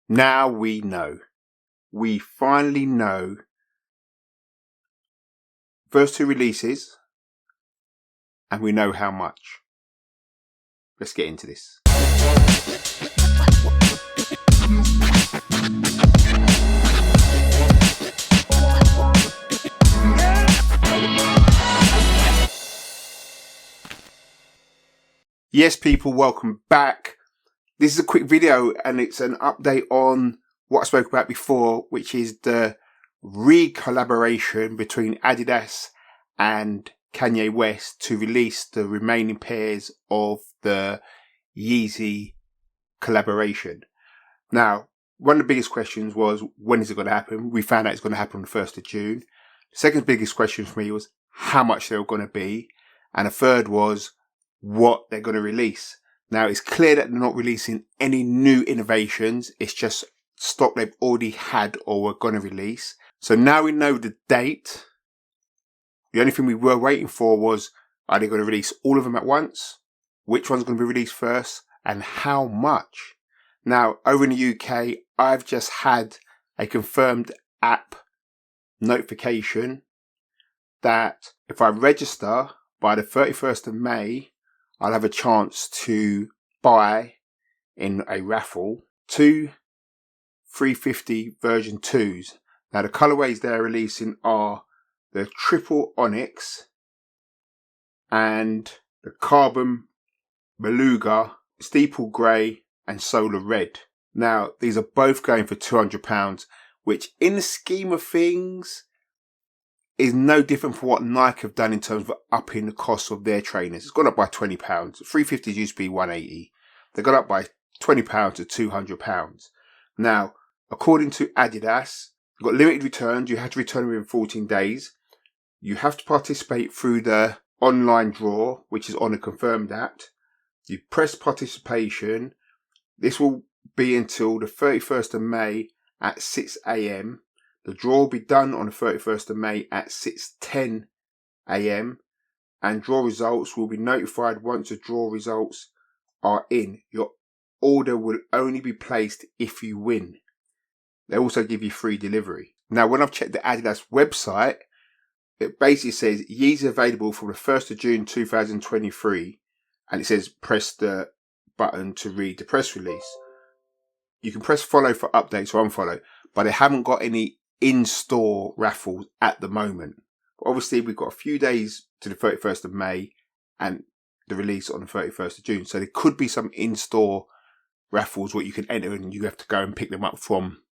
Now we know. We finally know. First 2 releases, and we know how much. Let's get into this. Yes, people, welcome back. This is a quick video and it's an update on what I spoke about before, which is the re-collaboration between Adidas and Kanye West to release the remaining pairs of the Yeezy collaboration. Now, one of the biggest questions was, when is it going to happen? We found out it's going to happen on the 1st of June. The second biggest question for me was how much they were going to be. And the third was what they're going to release. Now, it's clear that they're not releasing any new innovations. It's just stock they've already had or were going to release. So now we know the date. The only thing we were waiting for was, are they going to release all of them at once? Which one's going to be released first? And how much? Now, over in the UK, I've just had a confirmed app notification that if I register by the 31st of May, I'll have a chance to buy in a raffle 2 350 version 2s. Now, the colorways they're releasing are the Triple Onyx and the Carbon Beluga, Steeple Grey and Solar Red. Now, these are both going for £200, which in the scheme of things is no different from what Nike have done in terms of upping the cost of their trainers. It's gone up by £20. 350s used to be £180. They've gone up by £20 to £200. Now, according to Adidas, you've got limited returns. You have to return within 14 days. You have to participate through the online draw, which is on a confirmed app. You press participation. This will be until the 31st of May at 6 AM. The draw will be done on the 31st of May at 6:10 AM. And draw results will be notified once the draw results are in. Your order will only be placed if you win. They also give you free delivery. Now, when I've checked the Adidas website, it basically says Yeezy available from the 1st of June 2023. And it says press the button to read the press release. You can press follow for updates or unfollow, but they haven't got any in-store raffles at the moment. But obviously, we've got a few days to the 31st of May and the release on the 31st of June. So there could be some in-store raffles where you can enter and you have to go and pick them up from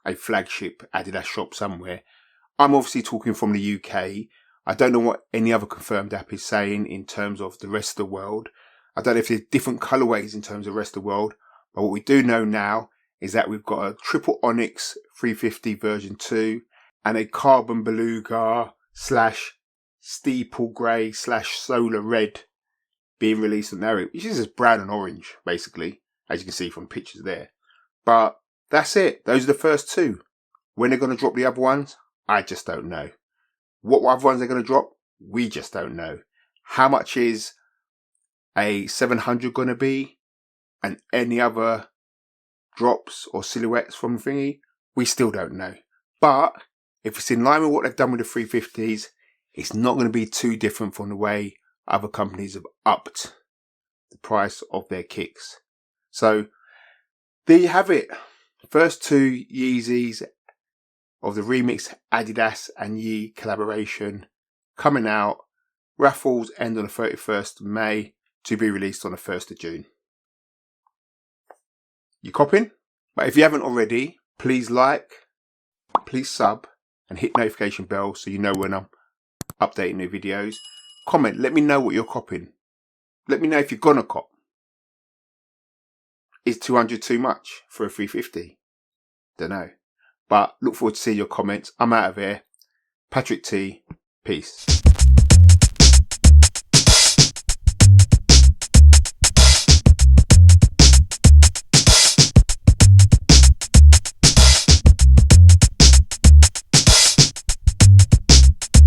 a flagship Adidas shop somewhere. I'm obviously talking from the UK. I don't know what any other confirmed app is saying in terms of the rest of the world. I don't know if there's different colorways in terms of the rest of the world. But what we do know now is that we've got a Triple Onyx 350 version 2 and a Carbon Beluga / Steeple Grey / Solar Red being released on there, which is just brown and orange, basically, as you can see from pictures there. But that's it. Those are the first 2. When they're going to drop the other ones, I just don't know. What other ones they're going to drop, we just don't know. How much is a 700 going to be? And any other drops or silhouettes from thingy, we still don't know. But if it's in line with what they've done with the 350s, it's not going to be too different from the way other companies have upped the price of their kicks. So there you have it. First 2 Yeezys of the remix Adidas and Ye collaboration coming out. Raffles end on the 31st of May to be released on the 1st of June. You copying? But if you haven't already, please like, please sub and hit notification bell so you know when I'm updating new videos. Comment, let me know what you're copying. Let me know if you're gonna cop. Is 200 too much for a 350? Don't know. But look forward to seeing your comments. I'm out of here. Patrick T. Peace.